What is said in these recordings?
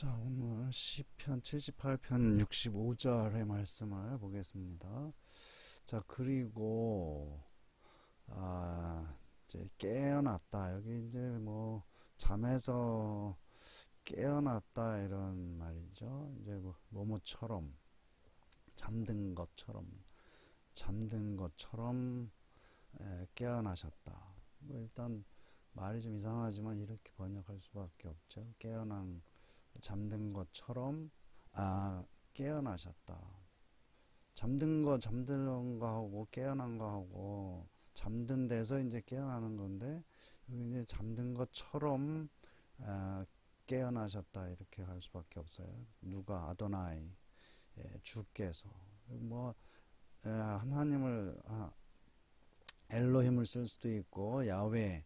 자, 오늘 시편 78편 65절의 말씀을 보겠습니다. 자, 그리고 이제 깨어났다. 여기 이제 뭐 잠에서 깨어났다 이런 말이죠. 이제 뭐 뭐뭐처럼 잠든 것처럼 깨어나셨다. 뭐 일단 말이 좀 이상하지만 이렇게 번역할 수밖에 없죠. 잠든 것처럼 깨어나셨다. 잠드는 거하고 깨어난 거하고 잠든 데서 이제 깨어나는 건데 여기 이제 잠든 것처럼 깨어나셨다 이렇게 할 수밖에 없어요. 누가 아도나이 주께서 뭐 하나님을 엘로힘을 쓸 수도 있고 야훼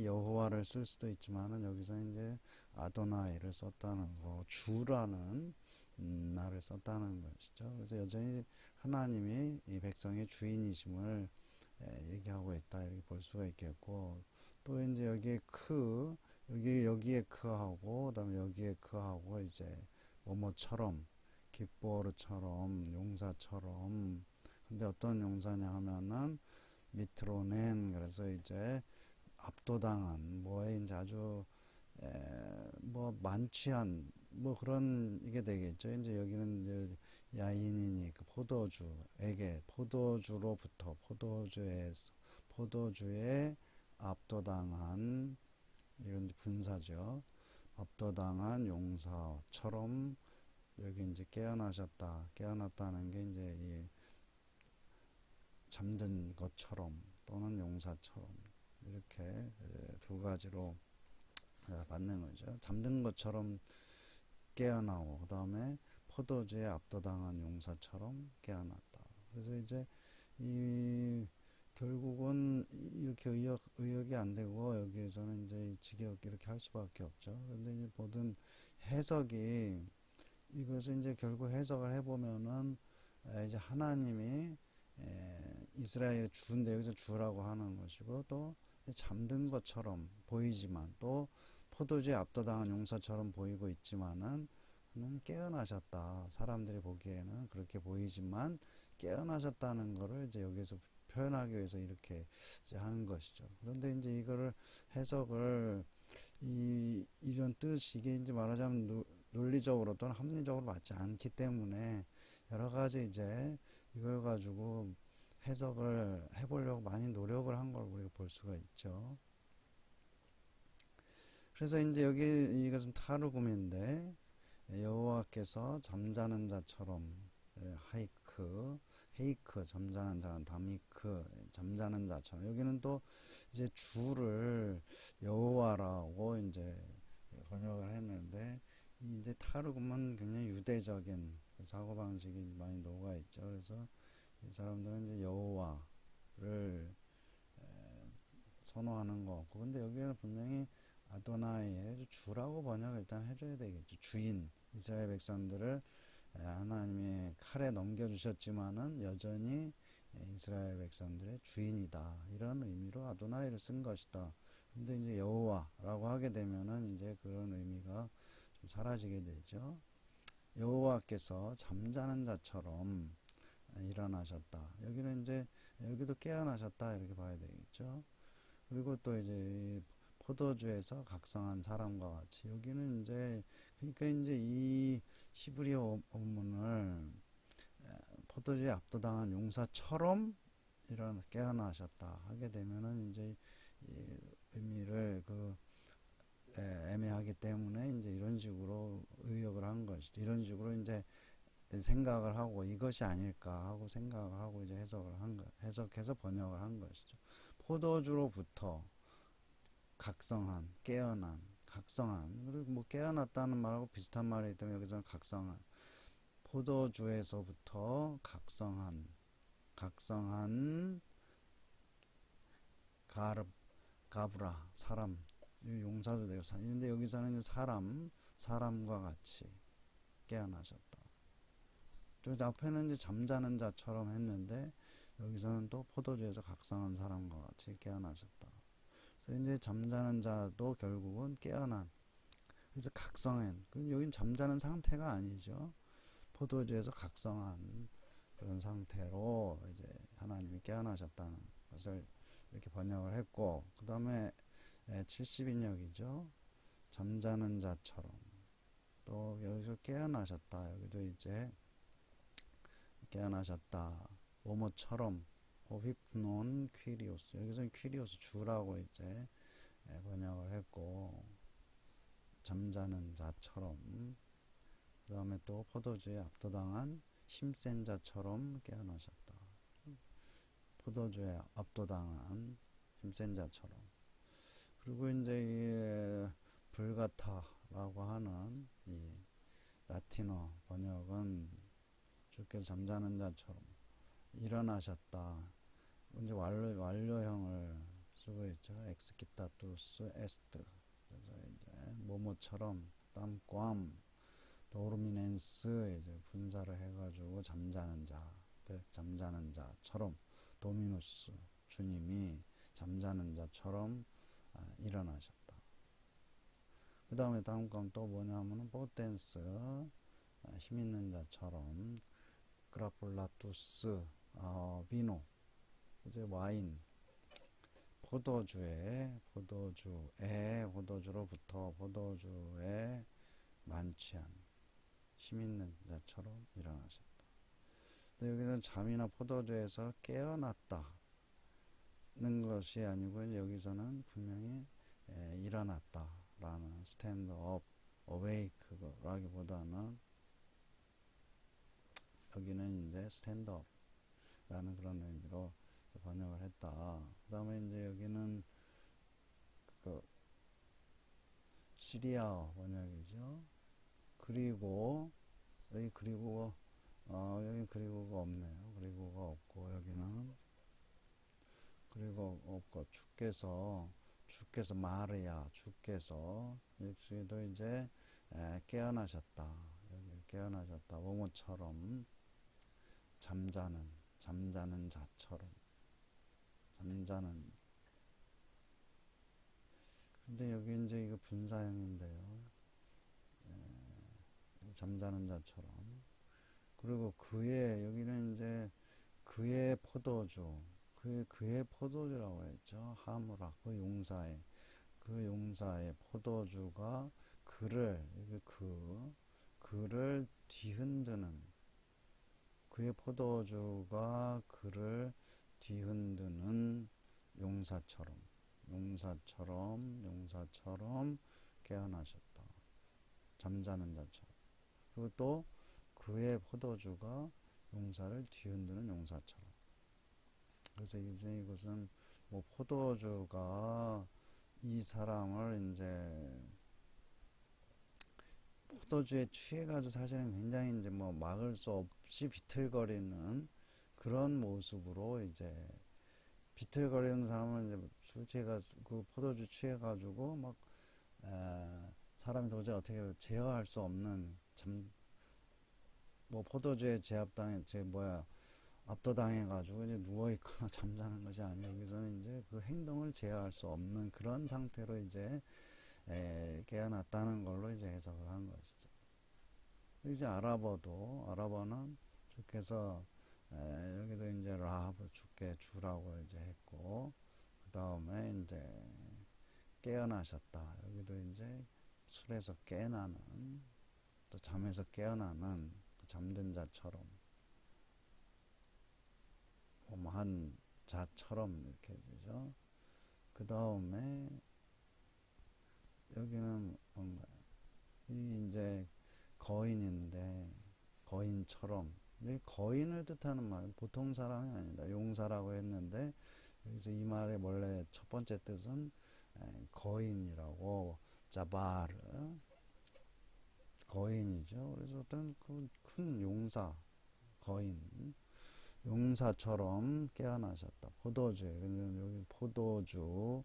여호와를 쓸 수도 있지만은 여기서 이제 아도나이를 썼다는 거, 주라는 말을 썼다는 것이죠. 그래서 여전히 하나님이 이 백성의 주인이심을 얘기하고 있다 이렇게 볼 수가 있겠고, 또 이제 여기에 크하고 그다음에 여기에 크하고 이제 뭐뭐처럼 기뻐르처럼 용사처럼. 근데 어떤 용사냐 하면은 미트로넨, 그래서 이제 압도당한 뭐에 이제 아주 뭐 만취한 뭐 그런 이게 되겠죠. 이제 여기는 이제 야인이니 그 포도주로부터 포도주에 압도당한 이런 분사죠. 압도당한 용사처럼 여기 이제 깨어났다는 게 이제 이 잠든 것처럼 또는 용사처럼 이렇게 두 가지로 받는 거죠. 잠든 것처럼 깨어나고 그 다음에 포도주에 압도당한 용사처럼 깨어났다. 그래서 이제 이 결국은 이렇게 의역이 안 되고 여기에서는 이제 직역 이렇게 할 수밖에 없죠. 그런데 이제 모든 해석이 이것을 이제 결국 해석을 해보면은 이제 하나님이 이스라엘의 주인데 여기서 주라고 하는 것이고, 또 잠든 것처럼 보이지만 또 포도주에 압도당한 용사처럼 보이고 있지만은 깨어나셨다. 사람들이 보기에는 그렇게 보이지만 깨어나셨다는 것을 이제 여기서 표현하기 위해서 이렇게 이제 하는 것이죠. 그런데 이제 이거를 해석을 이런 뜻이 이게 이제 말하자면 논리적으로 또는 합리적으로 맞지 않기 때문에 여러 가지 이제 이걸 가지고 해석을 해보려고 많이 노력을 한 걸 우리가 볼 수가 있죠. 그래서 이제 여기 이것은 타르굼인데 여호와께서 잠자는 자처럼 헤이크 잠자는 자는 다미크 잠자는 자처럼, 여기는 또 이제 주를 여호와라고 이제 번역을 했는데, 이제 타르굼은 굉장히 유대적인 사고방식이 많이 녹아 있죠. 그래서 이 사람들은 이제 여호와를 선호하는 것 같고, 근데 여기는 분명히 아도나이의 주라고 번역을 일단 해줘야 되겠죠. 주인, 이스라엘 백성들을 하나님의 칼에 넘겨주셨지만은 여전히 이스라엘 백성들의 주인이다, 이런 의미로 아도나이를 쓴 것이다. 근데 이제 여호와라고 하게 되면은 이제 그런 의미가 좀 사라지게 되죠. 여호와께서 잠자는 자처럼 일어나셨다. 여기는 이제 여기도 깨어나셨다 이렇게 봐야 되겠죠. 그리고 또 이제 포도주에서 각성한 사람과 같이, 여기는 이제 그러니까 이제 이 히브리어 원문을 포도주에 압도당한 용사처럼 깨어나셨다 하게 되면은 이제 이 의미를 애매하기 때문에 이제 이런 식으로 의역을 한 것이죠. 이런 식으로 이제 생각을 하고 이것이 아닐까 하고 생각을 하고 이제 해석해서 번역을 한 것이죠. 포도주로부터 각성한, 각성한, 그리고 뭐 깨어났다는 말하고 비슷한 말이기 때문에 여기서는 각성한, 포도주에서부터 각성한 가브라, 사람, 용사도 되고, 근데 여기서는 사람과 같이 깨어나셨다. 저 앞에는 이제 잠자는 자처럼 했는데 여기서는 또 포도주에서 각성한 사람과 같이 깨어나셨다. 그래서 이제 잠자는 자도 결국은 깨어난, 그래서 각성한, 여긴 잠자는 상태가 아니죠. 포도주에서 각성한 그런 상태로 이제 하나님이 깨어나셨다는 것을 이렇게 번역을 했고, 그 다음에 70인역이죠. 잠자는 자처럼. 또 여기서 깨어나셨다. 여기도 이제 깨어나셨다. 뭐뭐처럼 오비프논 퀴리오스. 여기서는 퀴리오스 주라고 이제 번역을 했고, 잠자는 자처럼. 그 다음에 또 포도주에 압도당한 힘센 자처럼 깨어나셨다. 포도주에 압도당한 힘센 자처럼. 그리고 이제 이 불가타라고 하는 이 라틴어 번역은 주께서 잠자는 자처럼 일어나셨다. 이제 완료형을 쓰고 있죠. 엑스키타투스 에스트. 그래서 이제 뭐뭐처럼 땀꽝 도르미넨스 이제 분사를 해가지고 잠자는 자처럼 도미누스 주님이 잠자는 자처럼 일어나셨다. 그 다음에 다음 건 또 뭐냐면은 포텐스 힘 있는 자처럼 그라폴라투스 비노 이제 와인 포도주로부터 포도주에 만취한 힘 있는 자처럼 일어나셨다. 근데 여기는 잠이나 포도주에서 깨어났다는 것이 아니고 여기서는 분명히 일어났다라는 스탠드업 어웨이크라기보다는 여기는 이제 스탠드업라는 그런 의미로 번역을 했다. 그 다음에 이제 여기는 그 시리아어 번역이죠. 그리고 여기 여기 그리고가 없네요. 그리고가 없고 여기는 그리고 없고 주께서 마르야 주께서 여기도 이제 깨어나셨다. 여기 깨어나셨다. 뭐뭐처럼 잠자는 자처럼 잠자는. 근데 여기 이제 이거 분사형인데요. 잠자는 자처럼. 그리고 여기는 이제 그의 포도주, 그의 포도주라고 했죠. 하무라, 그 용사의 포도주가 그를 뒤흔드는, 그의 포도주가 그를 뒤흔드는 용사처럼 깨어나셨다. 잠자는 자처럼. 그리고 또 그의 포도주가 용사를 뒤흔드는 용사처럼. 그래서 이제 이것은 뭐 포도주가 이 사람을 이제 포도주에 취해가지고 사실은 굉장히 이제 뭐 막을 수 없이 비틀거리는 그런 모습으로 이제 비틀거리는 사람은 이제 술 취해가지고 그 포도주 취해가지고 막 사람이 도저히 어떻게 제어할 수 없는 뭐 포도주에 압도당해가지고 이제 누워있거나 잠자는 것이 아니고 여기서는 이제 그 행동을 제어할 수 없는 그런 상태로 이제 깨어났다는 걸로 이제 해석을 한 것이죠. 이제 아랍어는 주께서 여기도 이제 라하브 주라고 이제 했고 그 다음에 이제 깨어나셨다. 여기도 이제 술에서 깨어나는 또 잠에서 깨어나는 잠든 자처럼 한 자처럼 이렇게 되죠. 그 다음에 여기는 뭔가 이 이제 거인인데 거인처럼 거인을 뜻하는 말 보통 사람이 아니다. 용사라고 했는데 여기서 이 말의 원래 첫 번째 뜻은 거인이라고 자바르 거인이죠. 그래서 어떤 큰 용사 거인 용사처럼 깨어나셨다. 여기 포도주에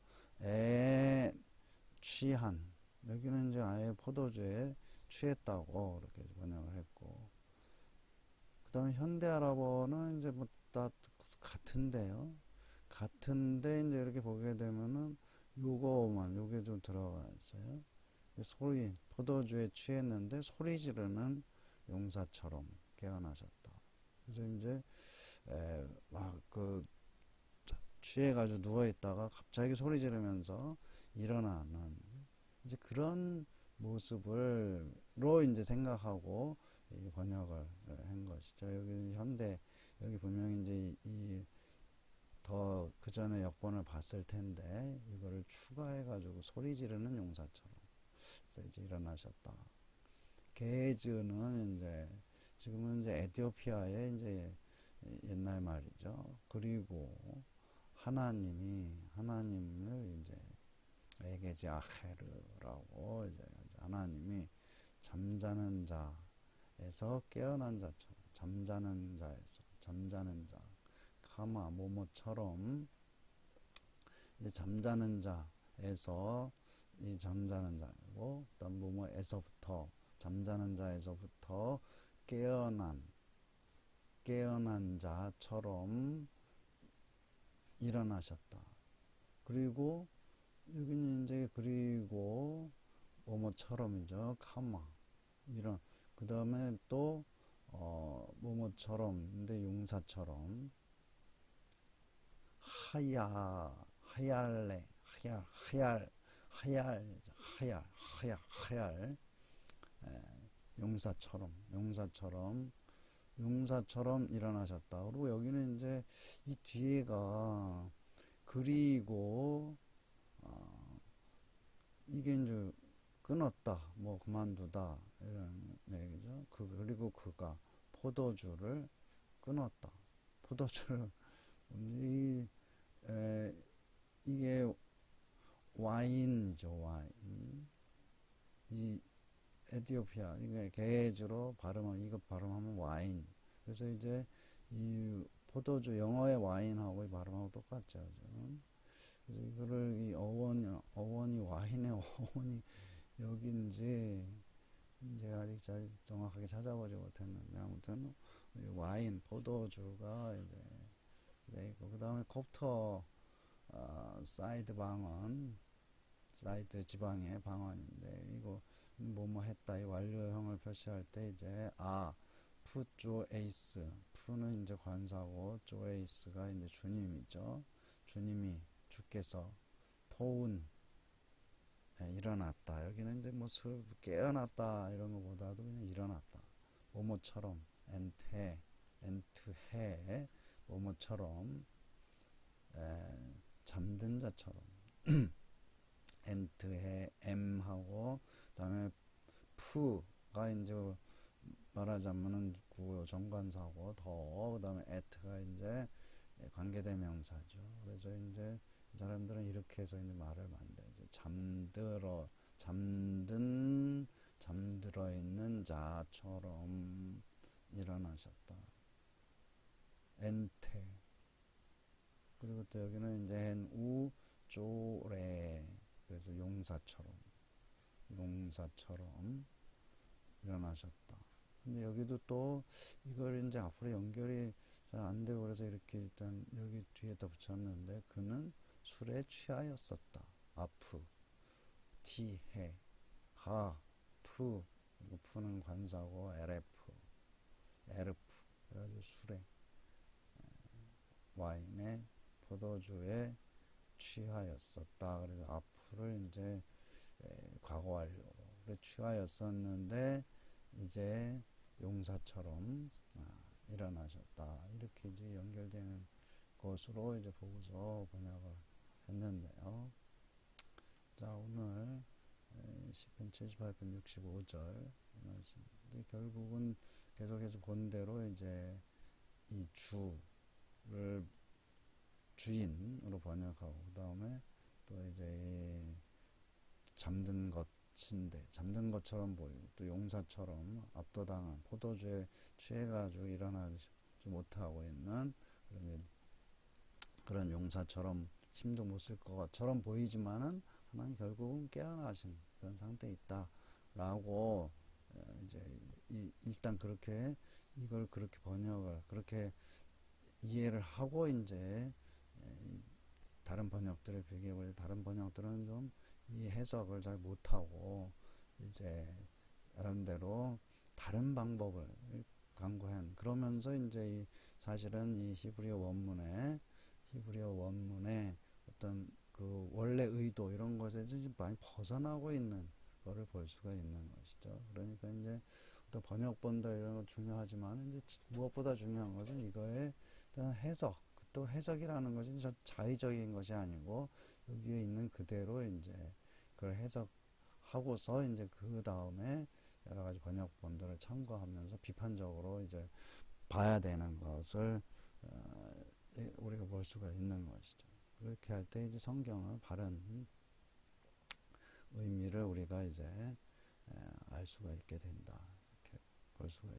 취한 여기는 이제 아예 포도주에 취했다고 이렇게 번역을 했고 그 다음에 현대 아랍어는 이제 뭐 다 같은데요. 같은데 이제 이렇게 보게 되면은 요게 좀 들어가 있어요. 포도주에 취했는데 소리 지르는 용사처럼 깨어나셨다. 그래서 이제 막그 취해가지고 누워 있다가 갑자기 소리 지르면서 일어나는 이제 그런 모습을로 이제 생각하고 이 번역을 한 것이죠. 여기 현대 여기 분명히 이제 이 더 그 전에 역본을 봤을 텐데 이거를 추가해가지고 소리 지르는 용사처럼 그래서 이제 일어나셨다. 게즈는 이제 지금은 이제 에티오피아의 이제 옛날 말이죠. 그리고 하나님을 이제 에게지 아헤르라고 이제 하나님이 잠자는 자에서 깨어난 자처럼 잠자는 자 카마 모모처럼 이제 잠자는 자에서 이 잠자는 자고 그다음 모모에서부터 잠자는 자에서부터 깨어난 자처럼 일어나셨다. 그리고 여기는 이제 그리고 뭐뭐처럼이죠. 카마 이런 그 다음에 또 뭐뭐처럼 근데 용사처럼 하얄레 하얄 용사처럼 일어나셨다. 그리고 여기는 이제 이 뒤에가 그리고 이게 이제 끊었다, 뭐 그만두다 이런 얘기죠. 그리고 그가 포도주를 끊었다. 포도주를 이게 와인이죠, 와인. 이 에티오피아 이게 게즈로 이거 발음하면 와인. 그래서 이제 이 포도주 영어의 와인하고 이 발음하고 똑같죠. 그래서 이거를 이 어원이 와인의 어원이 여기인지 제가 아직 잘 정확하게 찾아보지 못했는데 아무튼 와인 포도주가 이제 네, 그 다음에 콥터 사이드 지방의 방언인데 이거 뭐뭐 했다 이 완료형을 표시할 때 이제 푸조에이스 푸는 이제 관사고 조에이스가 이제 주님이죠. 주께서 토운 일어났다. 여기는 이제 뭐 깨어났다 이런 것보다도 그냥 일어났다. 뭐뭐처럼 엔트해 뭐뭐처럼 잠든 자처럼 엔트해 M하고 그다음에 푸가 이제 말하자면은 구요 정관사고 그다음에 at가 이제 관계대명사죠. 그래서 이제 사람들은 이렇게 해서 이제 말을 만들죠. 잠들어 있는 자처럼 일어나셨다. 엔테. 그리고 또 여기는 이제 우 쪼레. 그래서 용사처럼 일어나셨다. 근데 여기도 또 이걸 이제 앞으로 연결이 잘 안 되고 그래서 이렇게 일단 여기 뒤에다 붙였는데 그는 술에 취하였었다. 아프, 티해, 하, 푸. 이거 푸는 관사고 에르프. 그래가지고 술에 와인에 포도주에 취하였었다. 그래서 아프를 이제 과거 완료로 취하였었는데 이제 용사처럼 일어나셨다. 이렇게 이제 연결되는 것으로 이제 보고서 번역을 했는데요. 자, 오늘 시편 78편 65절 말씀. 결국은 계속해서 본 대로 이제 이 주를 주인으로 번역하고 그 다음에 또 이제 잠든 것처럼 보이고 또 용사처럼 압도당한 포도주에 취해가지고 일어나지 못하고 있는 그런 용사처럼 힘도 못 쓸 것처럼 보이지만은 하나님 결국은 깨어나신 그런 상태에 있다라고 이제 일단 그렇게 이걸 그렇게 번역을 그렇게 이해를 하고 이제 다른 번역들을 비교해보니 다른 번역들은 좀 이 해석을 잘 못하고 이제 나름대로 다른 방법을 강구한, 그러면서 이제 사실은 이 히브리어 원문의 어떤 그 원래 의도 이런 것에서 좀 많이 벗어나고 있는 거를 볼 수가 있는 것이죠. 그러니까 이제 어떤 번역본들 이런 거 중요하지만 이제 무엇보다 중요한 것은 이거의 어떤 해석, 또 해석이라는 것이 자의적인 것이 아니고 여기에 있는 그대로 이제 그걸 해석하고서 이제 그 다음에 여러 가지 번역본들을 참고하면서 비판적으로 이제 봐야 되는 것을 우리가 볼 수가 있는 것이죠. 그렇게 할 때 이제 성경을 바른 의미를 우리가 이제 알 수가 있게 된다. 이렇게 볼 수가